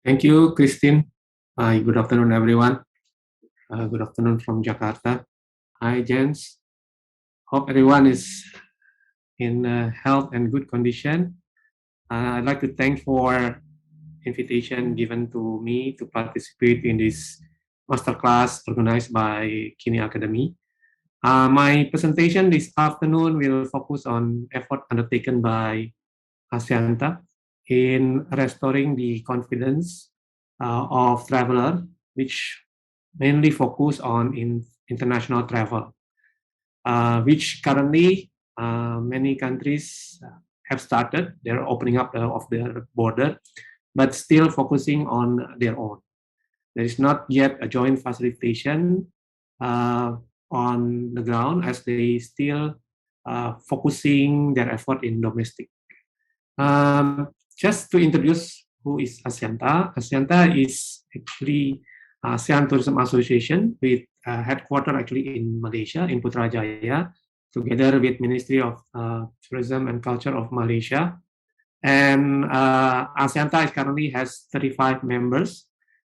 Thank you, Christine. Hi, good afternoon, everyone. Good afternoon from Jakarta. Hi, Jens. Hope everyone is in health and good condition. I'd like to thank for invitation given to me to participate in this masterclass organized by Kini Academy. My presentation this afternoon will focus on effort undertaken by Asyanta in restoring the confidence of traveler, which mainly focus on international travel, which currently many countries have started. They're opening up of their border, but still focusing on their own. There is not yet a joint facilitation on the ground as they still focusing their effort in domestic. Just to introduce who is Asyanta. Asyanta is actually ASEAN Tourism Association with headquarters actually in Malaysia, in Putrajaya, together with Ministry of Tourism and Culture of Malaysia. And Asyanta currently has 35 members,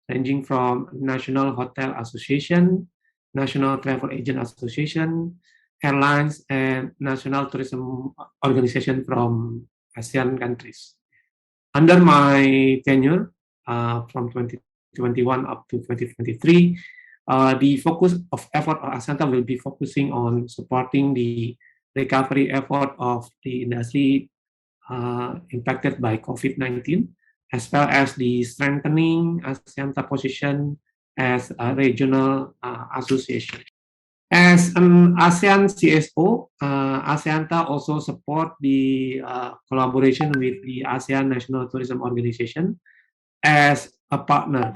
ranging from National Hotel Association, National Travel Agent Association, airlines, and National Tourism Organization from ASEAN countries. Under my tenure from 2021 up to 2023, the focus of effort of Asyanta will be focusing on supporting the recovery effort of the industry impacted by COVID-19, as well as the strengthening Asyanta position as a regional association. As an ASEAN CSO, Asyanta also support the collaboration with the ASEAN National Tourism Organization as a partner.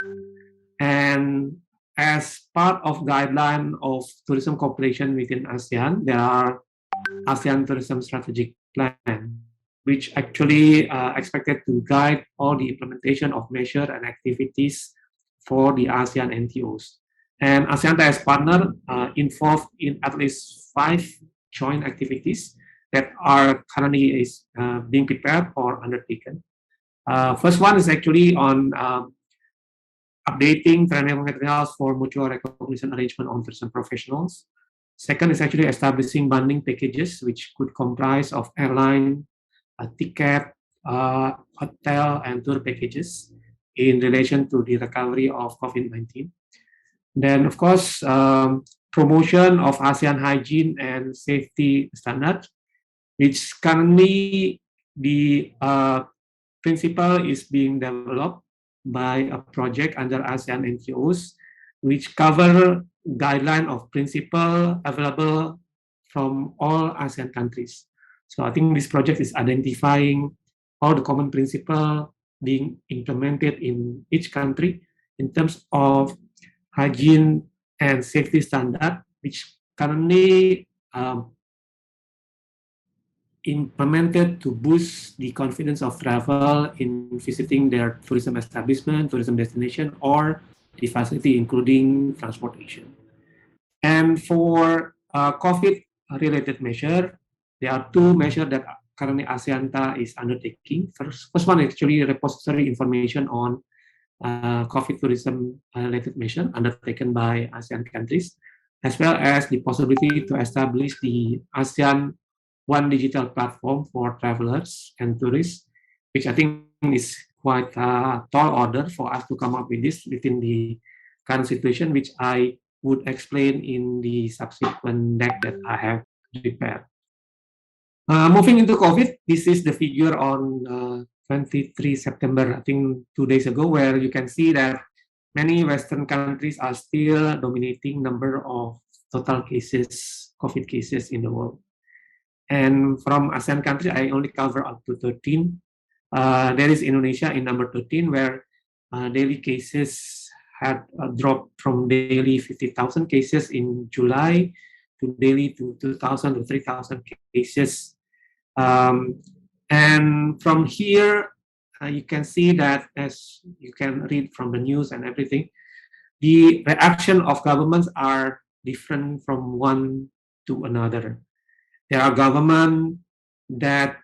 And as part of guideline of tourism cooperation within ASEAN, there are ASEAN Tourism Strategic Plan, which actually expected to guide all the implementation of measures and activities for the ASEAN NTOs. And Asyanta as partner involved in at least 5 joint activities that are currently being prepared or undertaken. First one is actually on updating training materials for mutual recognition arrangement on tourism professionals. Second is actually establishing bundling packages, which could comprise of airline, ticket, hotel, and tour packages in relation to the recovery of COVID-19. Then, of course, promotion of ASEAN hygiene and safety standard, which currently the principle is being developed by a project under ASEAN NGOs, which cover guideline of principle available from all ASEAN countries. So I think this project is identifying all the common principle being implemented in each country in terms of hygiene and safety standard, which currently implemented to boost the confidence of travel in visiting their tourism establishment, tourism destination, or the facility, including transportation. And for COVID-related measure, there are 2 measures that currently Asyanta is undertaking. First one is actually repository information on COVID tourism-related measure undertaken by ASEAN countries, as well as the possibility to establish the ASEAN One Digital Platform for travelers and tourists, which I think is quite a tall order for us to come up with this within the current situation, which I would explain in the subsequent deck that I have prepared. Moving into COVID, this is the figure on 23 September, I think 2 days ago, where you can see that many Western countries are still dominating number of total cases, COVID cases in the world. And from ASEAN countries, I only cover up to 13. There is Indonesia in number 13, where daily cases had dropped from daily 50,000 cases in July to daily to 2,000 to 3,000 cases. And from here, you can see that, as you can read from the news and everything, the reaction of governments are different from one to another. There are governments that,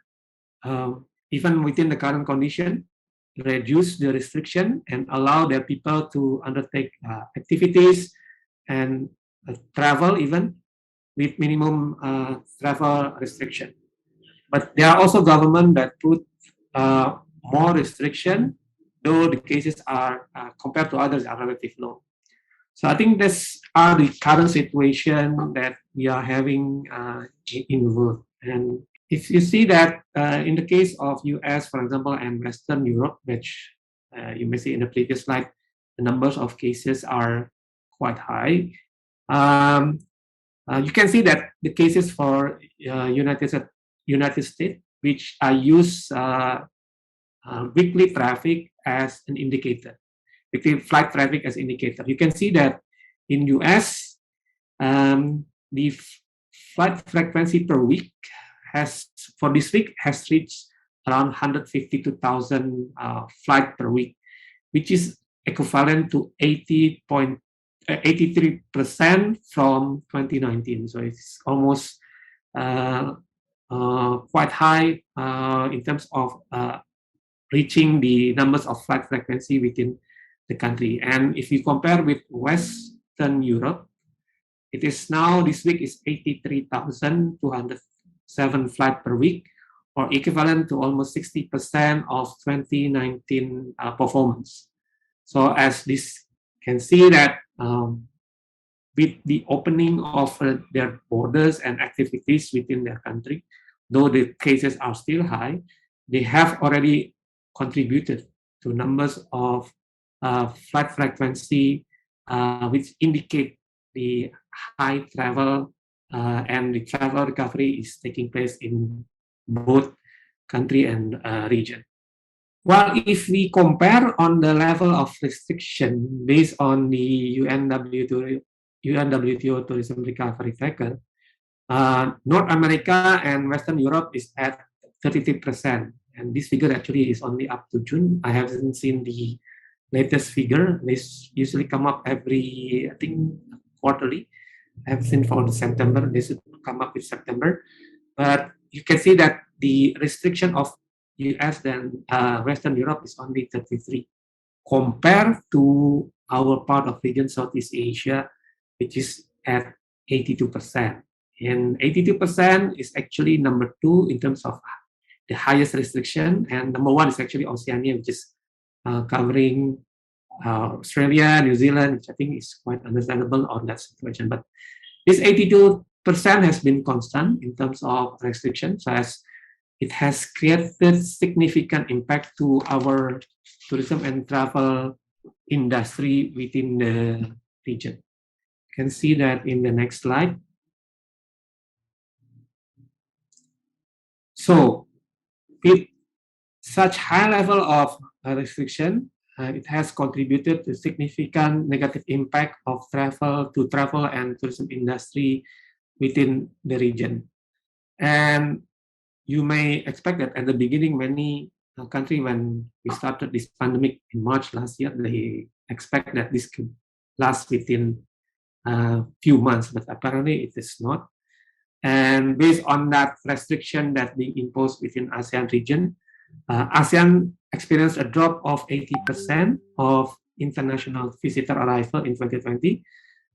even within the current condition, reduce the restriction and allow their people to undertake activities and travel even with minimum travel restriction. But there are also government that put more restriction, though the cases are compared to others are relatively low. So I think this are the current situation that we are having in the world. And if you see that in the case of US, for example, and Western Europe, which you may see in the previous slide, the numbers of cases are quite high. You can see that the cases for United States, which I use weekly traffic as an indicator, weekly flight traffic as indicator. You can see that in US, the flight frequency per week for this week has reached around 152,000 flight per week, which is equivalent to 83% from 2019. So it's almost quite high in terms of reaching the numbers of flight frequency within the country. And if you compare with Western Europe, it is now, this week is 83,207 flights per week, or equivalent to almost 60% of 2019 performance. So as this can see that with the opening of their borders and activities within their country, though the cases are still high, they have already contributed to numbers of flight frequency, which indicate the high travel and the travel recovery is taking place in both country and region. Well, if we compare on the level of restriction based on the UNWTO Tourism Recovery Tracker, North America and Western Europe is at 33%. And this figure actually is only up to June. I haven't seen the latest figure. They usually come up every, I think, quarterly. I haven't seen for September. They should come up with September. But you can see that the restriction of US and Western Europe is only 33, compared to our part of region Southeast Asia, which is at 82%. And 82% is actually number 2 in terms of the highest restriction, and number 1 is actually Oceania, which is covering Australia, New Zealand, which I think is quite understandable on that situation. But this 82% has been constant in terms of restrictions, as it has created significant impact to our tourism and travel industry within the region. You can see that in the next slide. So, with such high level of restriction, it has contributed to significant negative impact of travel and tourism industry within the region. And you may expect that at the beginning, many countries, when we started this pandemic in March last year, they expect that this could last within a few months, but apparently it is not. And based on that restriction that being imposed within ASEAN region, ASEAN experienced a drop of 80% of international visitor arrival in 2020,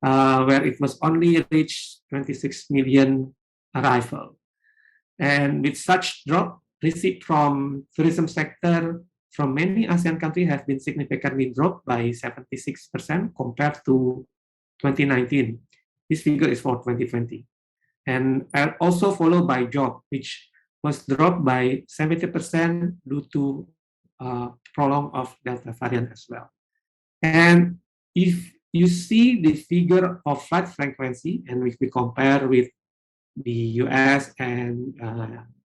where it was only reached 26 million arrival. And with such drop, receipt from tourism sector from many ASEAN countries have been significantly dropped by 76% compared to 2019. This figure is for 2020. And also followed by job, which was dropped by 70% due to prolong of Delta variant as well. And if you see the figure of flight frequency, and if we compare with the US and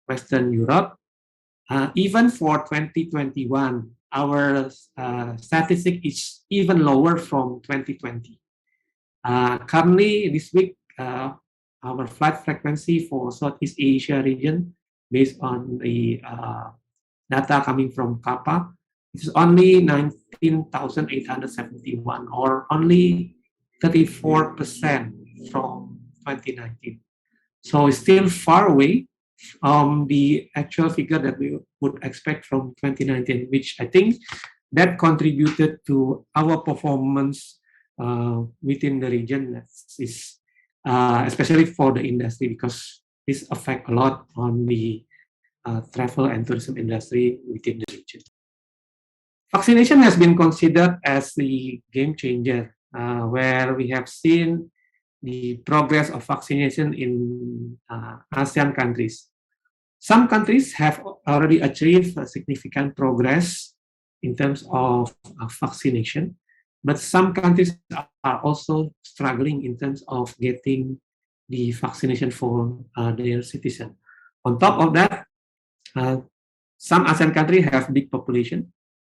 Western Europe, even for 2021, our statistic is even lower from 2020. Currently, this week, our flight frequency for Southeast Asia region, based on the data coming from CAPA, is only 19,871, or only 34% from 2019. So it's still far away the actual figure that we would expect from 2019, which I think that contributed to our performance within the region, is especially for the industry, because this affects a lot on the travel and tourism industry within the region. Vaccination has been considered as the game changer, where we have seen the progress of vaccination in ASEAN countries. Some countries have already achieved significant progress in terms of vaccination, but some countries are also struggling in terms of getting the vaccination for their citizens. On top of that, some ASEAN countries have big population,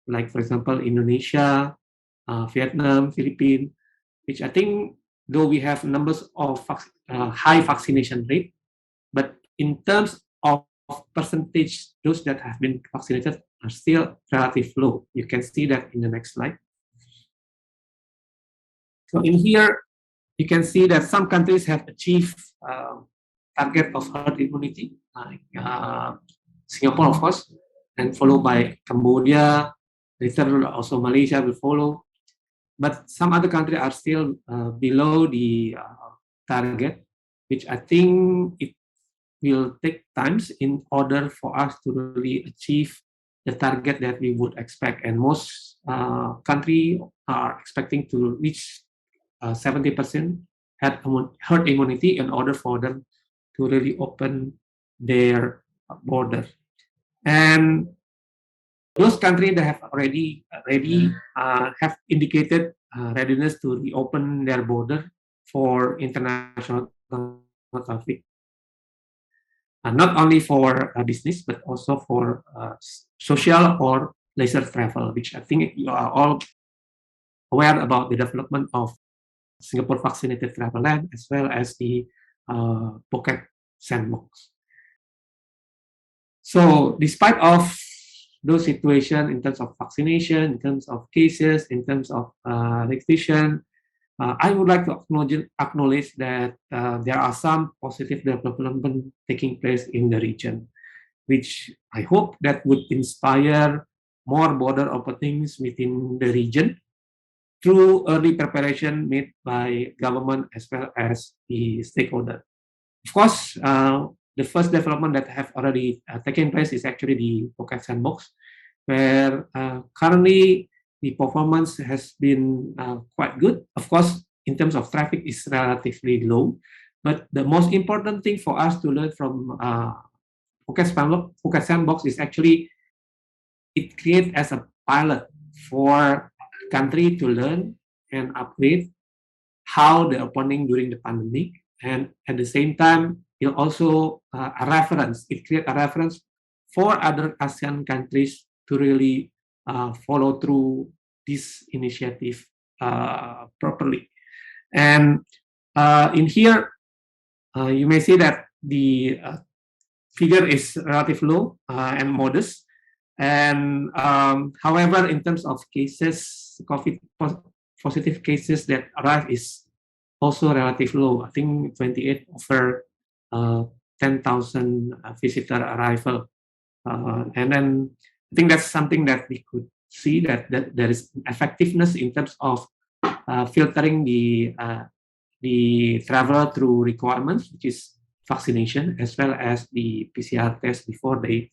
like for example Indonesia, Vietnam, Philippines, which I think though we have numbers of high vaccination rate, but in terms of percentage, those that have been vaccinated are still relatively low. You can see that in the next slide. So in here, you can see that some countries have achieved target of herd immunity, like Singapore, of course, and followed by Cambodia. Later, also Malaysia will follow. But some other countries are still below the target, which I think it will take times in order for us to really achieve the target that we would expect. And most countries are expecting to reach 70% herd immunity in order for them to really open their border. And those countries that have already have indicated readiness to reopen their border for international traffic, not only for business but also for social or leisure travel, which I think you are all aware about the development of Singapore Vaccinated Travel Land as well as the Phuket Sandbox. So despite of those situations in terms of vaccination, in terms of cases, in terms of restriction, I would like to acknowledge that there are some positive development taking place in the region, which I hope that would inspire more border openings within the region through early preparation made by government as well as the stakeholder. Of course, the first development that have already taken place is actually the Phuket Sandbox, where currently the performance has been quite good. Of course, in terms of traffic is relatively low, but the most important thing for us to learn from Phuket Sandbox is actually it creates as a pilot for country to learn and upgrade how the opening during the pandemic, and at the same time it also a reference. It creates a reference for other ASEAN countries to really follow through this initiative properly. And in here, you may see that the figure is relatively low and modest. And however, in terms of cases, COVID positive cases that arrive is also relatively low. I think 28 over 10,000 visitor arrival. And then I think that's something that we could see that there is effectiveness in terms of filtering the traveler through requirements, which is vaccination, as well as the PCR test before they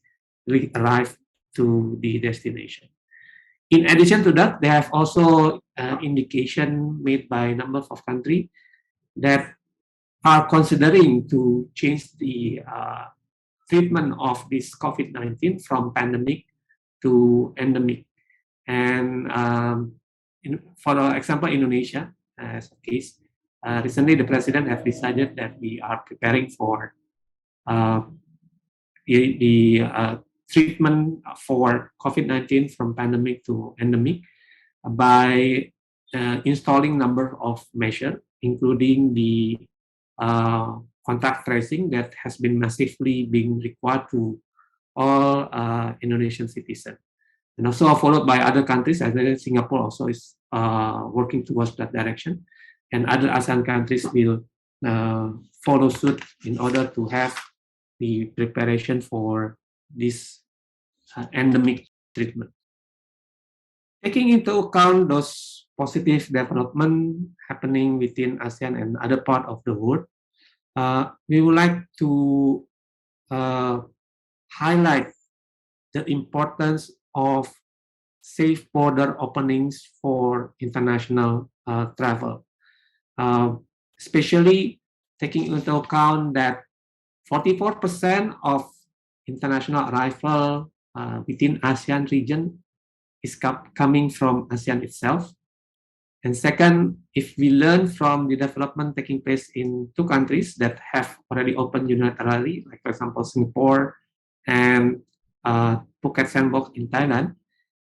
really arrive to the destination. In addition to that, they have also indication made by a number of countries that are considering to change the treatment of this COVID-19 from pandemic to endemic. And for example, Indonesia, as a case, recently the president has decided that we are preparing for the treatment for COVID-19 from pandemic to endemic by installing number of measures, including the contact tracing that has been massively being required to all Indonesian citizens. And also followed by other countries, as Singapore also is working towards that direction. And other ASEAN countries will follow suit in order to have the preparation for this endemic treatment. Taking into account those positive development happening within ASEAN and other part of the world, we would like to highlight the importance of safe border openings for international travel, especially taking into account that 44% of international arrival within ASEAN region is coming from ASEAN itself. And second, if we learn from the development taking place in two countries that have already opened unilaterally, like for example Singapore and Phuket Sandbox in Thailand,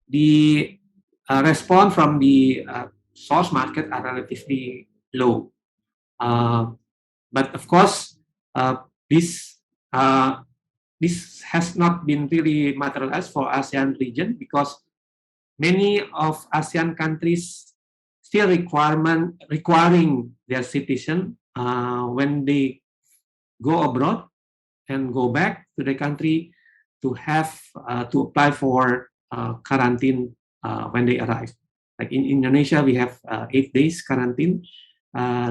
the response from the source market are relatively low. But of course, this has not been really materialized for ASEAN region because many of ASEAN countries still requiring their citizen when they go abroad and go back to the country to have to apply for quarantine when they arrive. Like in Indonesia, we have 8 days quarantine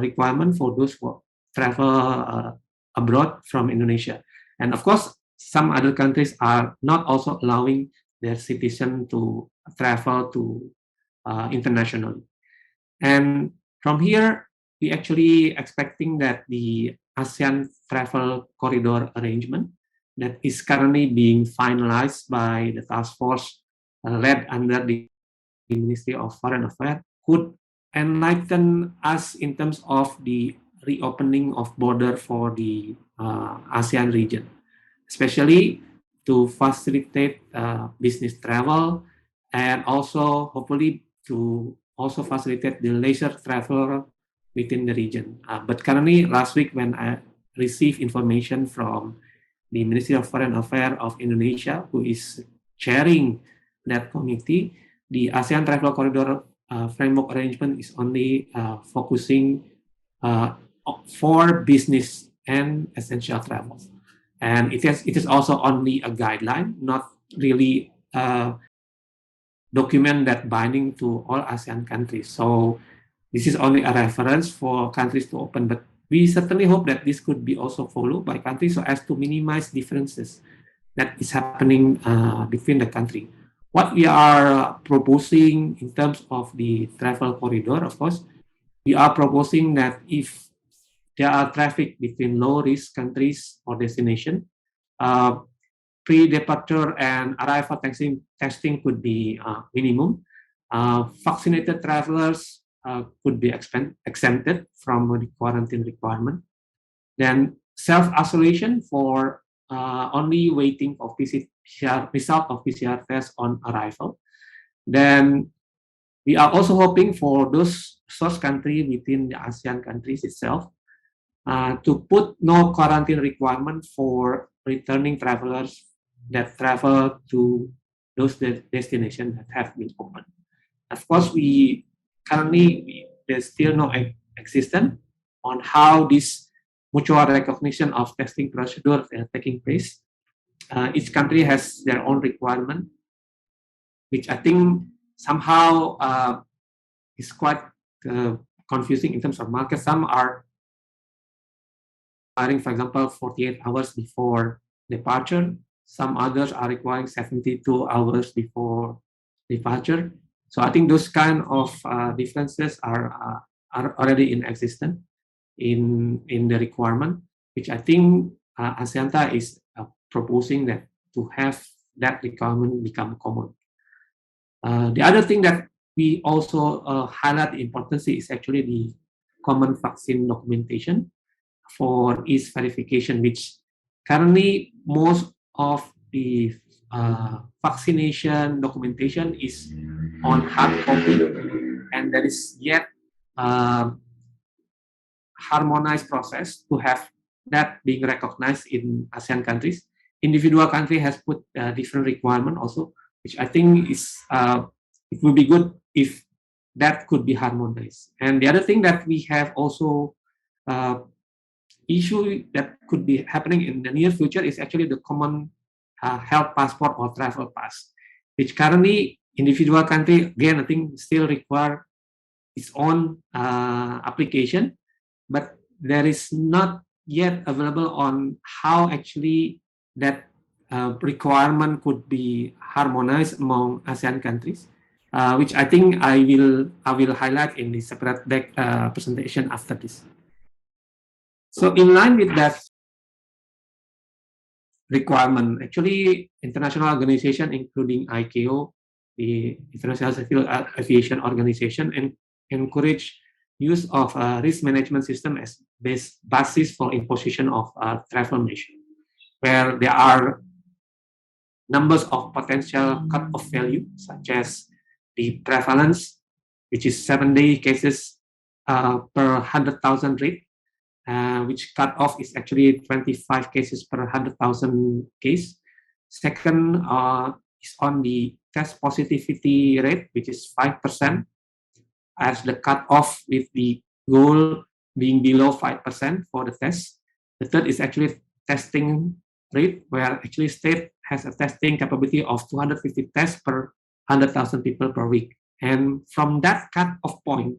requirement for those who travel abroad from Indonesia. And of course, some other countries are not also allowing their citizens to travel to internationally. And from here, we actually expecting that the ASEAN travel corridor arrangement that is currently being finalized by the task force led under the Ministry of Foreign Affairs could enlighten us in terms of the reopening of border for the ASEAN region, especially to facilitate business travel and also hopefully to also facilitate the leisure traveler within the region. But currently, last week when I received information from the Ministry of Foreign Affairs of Indonesia, who is chairing that committee, the ASEAN Travel Corridor framework arrangement is only focusing for business and essential travel. And it is also only a guideline, not really a document that binding to all ASEAN countries. So this is only a reference for countries to open, but we certainly hope that this could be also followed by countries so as to minimize differences that is happening between the country. What we are proposing in terms of the travel corridor, of course, we are proposing that if there are traffic between low-risk countries or destination, pre-departure and arrival testing could be minimum. Vaccinated travelers could be exempted from the quarantine requirement. Then self-isolation for only waiting for PCR, result of PCR test on arrival. Then we are also hoping for those source country within the ASEAN countries itself to put no quarantine requirement for returning travelers that travel to those destinations that have been opened. Of course, there's still no existence on how this mutual recognition of testing procedures are taking place. Each country has their own requirement, which I think somehow is quite confusing in terms of market. Some are requiring, for example, 48 hours before departure. Some others are requiring 72 hours before departure. So I think those kind of differences are already in existence in the requirement, which I think Axianta is proposing that to have that requirement become common. The other thing that we also highlight the importance is actually the common vaccine documentation for ease verification, which currently most of the vaccination documentation is on hard copy, and there is yet harmonized process to have that being recognized in ASEAN countries. Individual country has put different requirement also, which I think is it would be good if that could be harmonized. And the other thing that we have also issue that could be happening in the near future is actually the common health passport or travel pass, which currently individual country, again, I think still require its own application, but there is not yet available on how actually that requirement could be harmonized among ASEAN countries, which I think I will highlight in the separate deck presentation after this. So in line with that requirement, actually international organization including ICAO, the International Civil Aviation Organization, and encourage use of a risk management system as basis for imposition of travel measure, where there are numbers of potential cut-off value, such as the prevalence, which is 7-day cases per 100,000 rate, which cut-off is actually 25 cases per 100,000 case. Second is on the test positivity rate, which is 5%, as the cut-off with the goal being below 5% for the test. The third is actually testing rate, where actually state has a testing capability of 250 tests per 100,000 people per week. And from that cut-off point,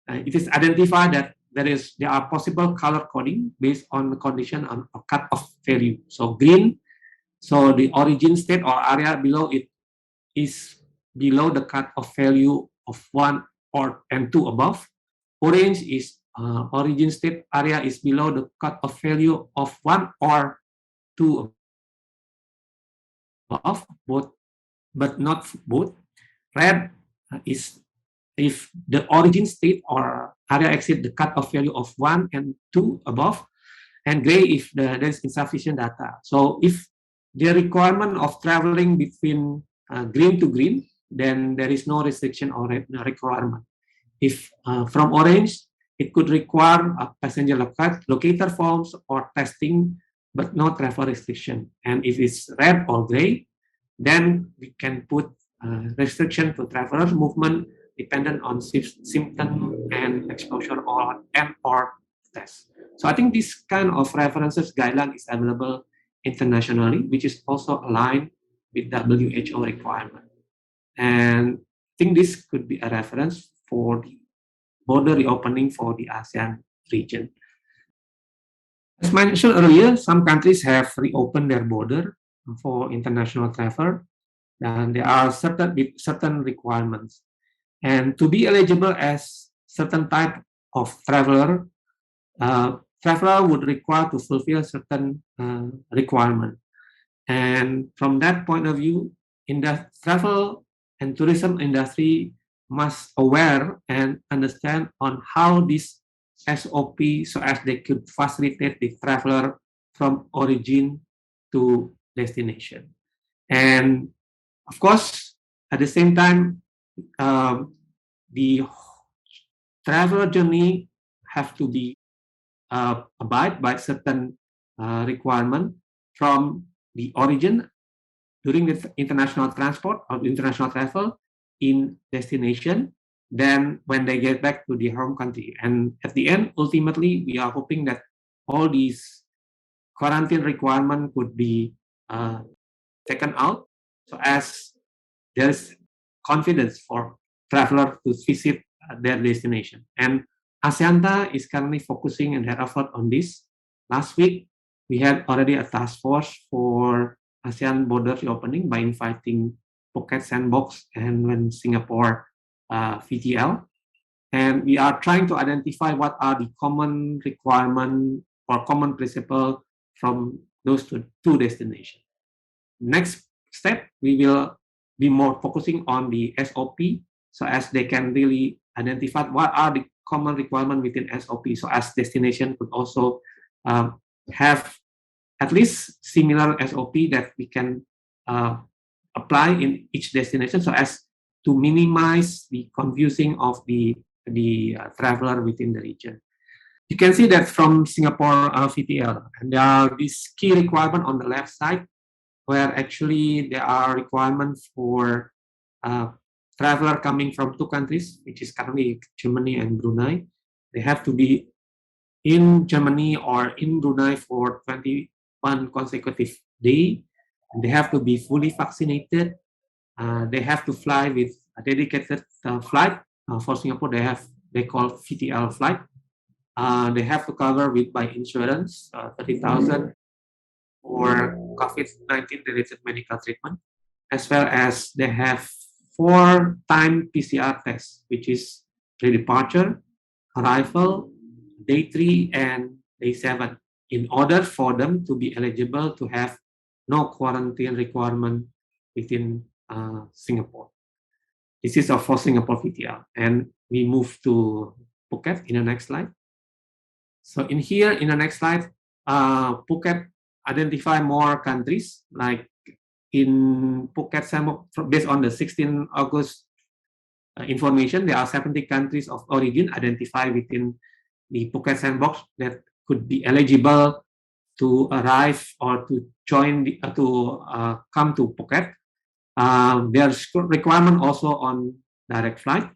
it is identified that there are possible color coding based on the condition on a cut-off value. So green, so the origin state or area below it is below the cut-off value of 1 and 2 above. Orange is origin state area is below the cut-off value of 1 or 2 above, both, but not both. Red is if the origin state or area exceed the cut-off value of 1 and 2 above, and gray if there is insufficient data. So if the requirement of traveling between green to green, then there is no restriction or requirement. If from orange, it could require a passenger locator forms or testing, but no travel restriction. And if it's red or gray, then we can put restriction to travelers movement dependent on symptom and exposure or test. So I think this kind of references guideline is available internationally, which is also aligned with WHO requirement. And I think this could be a reference for the border reopening for the ASEAN region. As mentioned earlier, some countries have reopened their border for international travel, and there are certain requirements. And to be eligible as certain type of traveler, traveler would require to fulfill certain requirement. And from that point of view, in the travel and tourism industry must aware and understand on how this SOP so as they could facilitate the traveler from origin to destination. And of course, at the same time, the travel journey have to be abide by certain requirement from the origin during the international transport or international travel in destination, then when they get back to the home country. And at the end, ultimately, we are hoping that all these quarantine requirement could be taken out so as there's confidence for travelers to visit their destination. And ASEANTA is currently focusing in their effort on this. Last week, we had already a task force for ASEAN border reopening by inviting Phuket Sandbox and when Singapore VTL. And we are trying to identify what are the common requirement or common principle from those two destinations. Next step, we will be more focusing on the SOP so as they can really identify what are the common requirements within SOP so as destination could also have at least similar SOP that we can apply in each destination so as to minimize the confusing of the traveler within the region. You can see that from Singapore VTL, and there are these key requirements on the left side where actually there are requirements for traveler coming from two countries, which is currently Germany and Brunei. They have to be in Germany or in Brunei for 21 consecutive days. They have to be fully vaccinated. They have to fly with a dedicated flight. For Singapore, they call VTL flight. They have to cover with by insurance 30,000 for COVID-19 related medical treatment, as well as they have 4-time PCR tests, which is pre-departure, arrival, day 3, and day 7, in order for them to be eligible to have no quarantine requirement within Singapore. This is for Singapore VTL. And we move to Phuket in the next slide. So in here, in the next slide, Phuket identify more countries, like in Phuket, based on the 16 August information, there are 70 countries of origin identified within the Phuket Sandbox that could be eligible to arrive or to join, come to Phuket. There's requirement also on direct flight.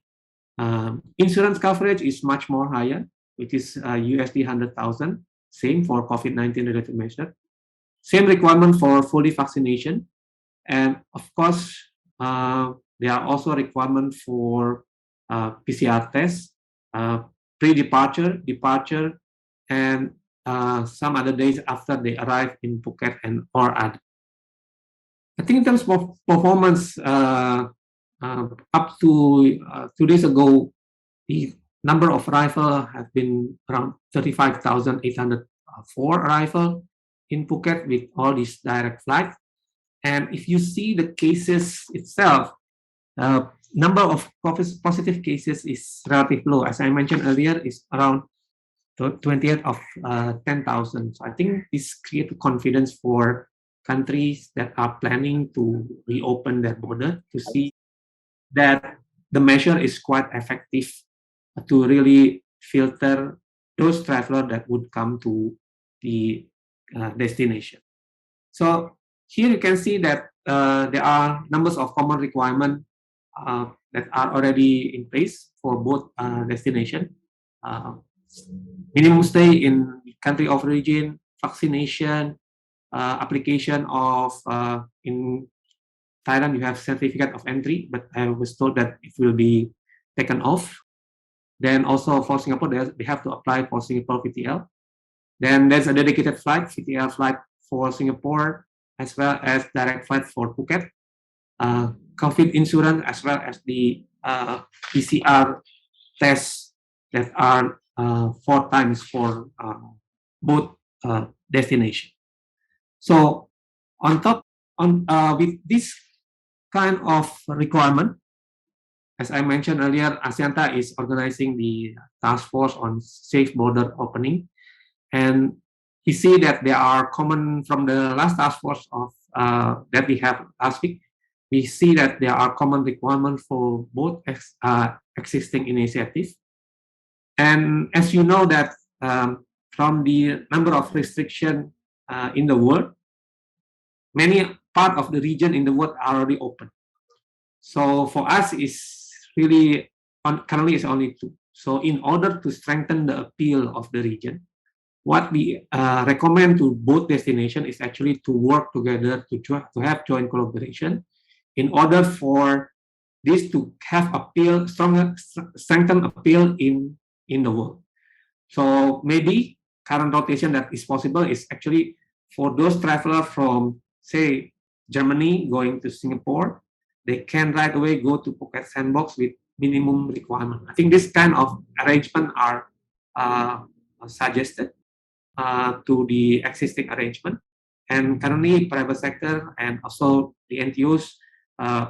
Insurance coverage is much more higher, which is USD 100,000, same for COVID-19 related measure. Same requirement for fully vaccination. And of course, there are also requirements for PCR tests, pre-departure, departure, and some other days after they arrive in Phuket and or other. I think in terms of performance, up to 2 days ago, the number of arrival have been around 35,804 arrival in Phuket with all these direct flights. And if you see the cases itself, number of positive cases is relatively low. As I mentioned earlier, is around 28 of 10,000. So I think this creates confidence for countries that are planning to reopen their border to see that the measure is quite effective to really filter those travelers that would come to the destination. So here you can see that there are numbers of common requirements that are already in place for both destinations. Minimum stay in country of origin, vaccination, application of in Thailand, you have certificate of entry, but I was told that it will be taken off. Then also for Singapore, they have to apply for Singapore VTL. Then there's a dedicated flight, VTL flight for Singapore, as well as direct flight for Phuket. COVID insurance, as well as the PCR tests that are 4 times for both destinations. So on top, with this kind of requirement, as I mentioned earlier, Axiata is organizing the task force on safe border opening, and we see that there are common from the last task force of that we have last week. We see that there are common requirements for both existing initiatives, and as you know that from the number of restrictions in the world, many part of the region in the world are already open. So for us, is really currently is only 2. So in order to strengthen the appeal of the region, what we recommend to both destinations is actually to work together to have joint collaboration in order for this to have appeal, strengthen appeal in the world. So maybe current rotation that is possible is actually for those travelers from, say, Germany going to Singapore, they can right away go to Phuket Sandbox with minimum requirement. I think this kind of arrangement are suggested to the existing arrangement. And currently, private sector and also the NTOs,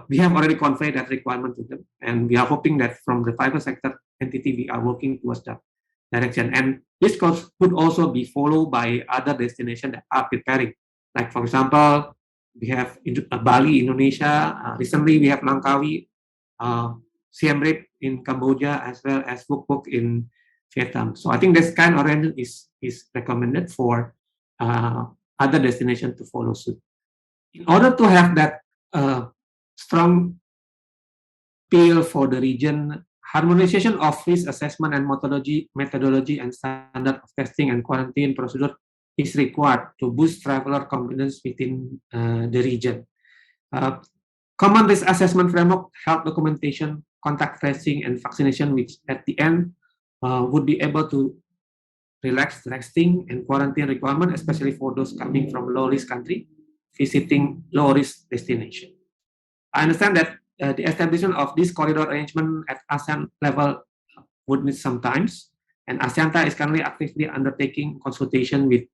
we have already conveyed that requirement to them. And we are hoping that from the private sector entity, we are working towards that direction. And this could also be followed by other destinations that are preparing. Like, for example, we have Bali, Indonesia. Recently, we have Langkawi, Siem Reap in Cambodia, as well as Phuc Phuc in Vietnam. So I think this kind of arrangement is recommended for other destinations to follow suit. In order to have that strong appeal for the region, harmonization of risk assessment and methodology and standard of testing and quarantine procedure is required to boost traveler confidence within the region. Common risk assessment framework, health documentation, contact tracing, and vaccination, which at the end would be able to relax testing and quarantine requirement, especially for those coming from low-risk country visiting low-risk destination. I understand that the establishment of this corridor arrangement at ASEAN level would need some time, and Axianta is currently actively undertaking consultation with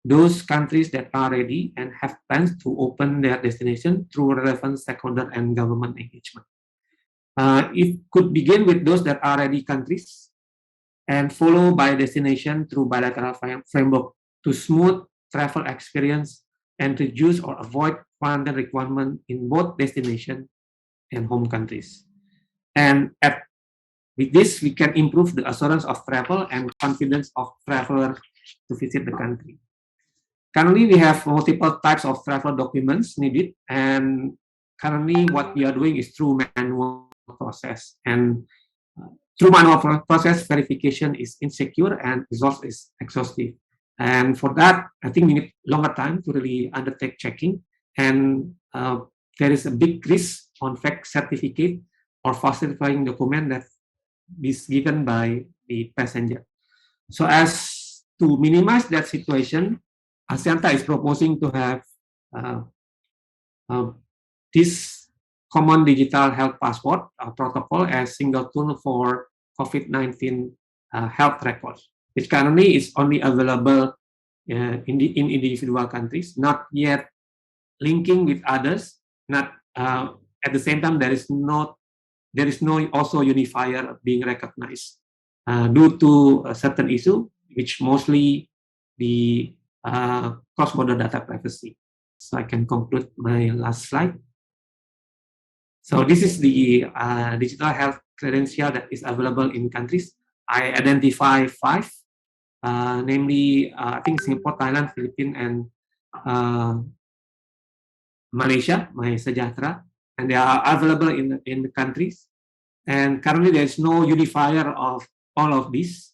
those countries that are ready and have plans to open their destination through relevant stakeholder and government engagement. It could begin with those that are ready countries and follow by destination through bilateral framework to smooth travel experience and reduce or avoid quarantine requirement in both destination and home countries. And with this, we can improve the assurance of travel and confidence of travelers to visit the country. Currently, we have multiple types of travel documents needed, and currently what we are doing is through manual process. And through manual process, verification is insecure and results is exhaustive. And for that, I think we need longer time to really undertake checking. And there is a big risk on fake certificate or falsifying document that is given by the passenger. So as to minimize that situation, Axianta is proposing to have this common digital health passport protocol as single tool for COVID-19 health records, which currently is only available in individual countries, not yet linking with others. Not at the same time, there is no also unifier being recognized due to a certain issue, which mostly the cross-border data privacy. So I can conclude my last slide. So this is the digital health credential that is available in countries. I identify 5, namely I think Singapore, Thailand, Philippines, and Malaysia, My Sejahtera, and they are available in the countries. And currently there is no unifier of all of these.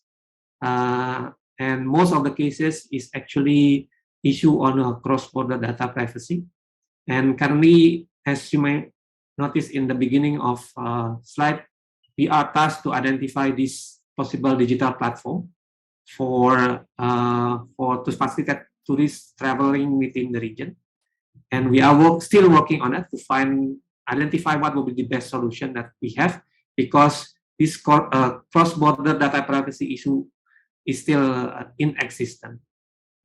And most of the cases is actually issue on a cross-border data privacy. And currently, as you may notice in the beginning of slide, we are tasked to identify this possible digital platform for to facilitate tourists traveling within the region. And we are still working on it to identify what will be the best solution that we have, because this cross-border data privacy issue is still inexistent.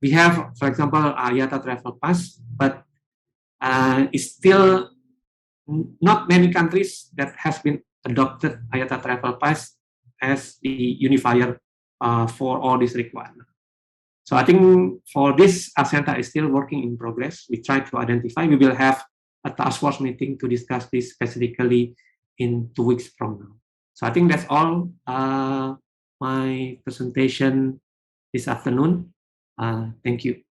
We have, for example, IATA Travel Pass, but it's still not many countries that has been adopted IATA Travel Pass as the unifier for all these requirements. So I think for this, Axianta is still working in progress. We try to identify. We will have a task force meeting to discuss this specifically in 2 weeks from now. So I think that's all my presentation this afternoon. Thank you.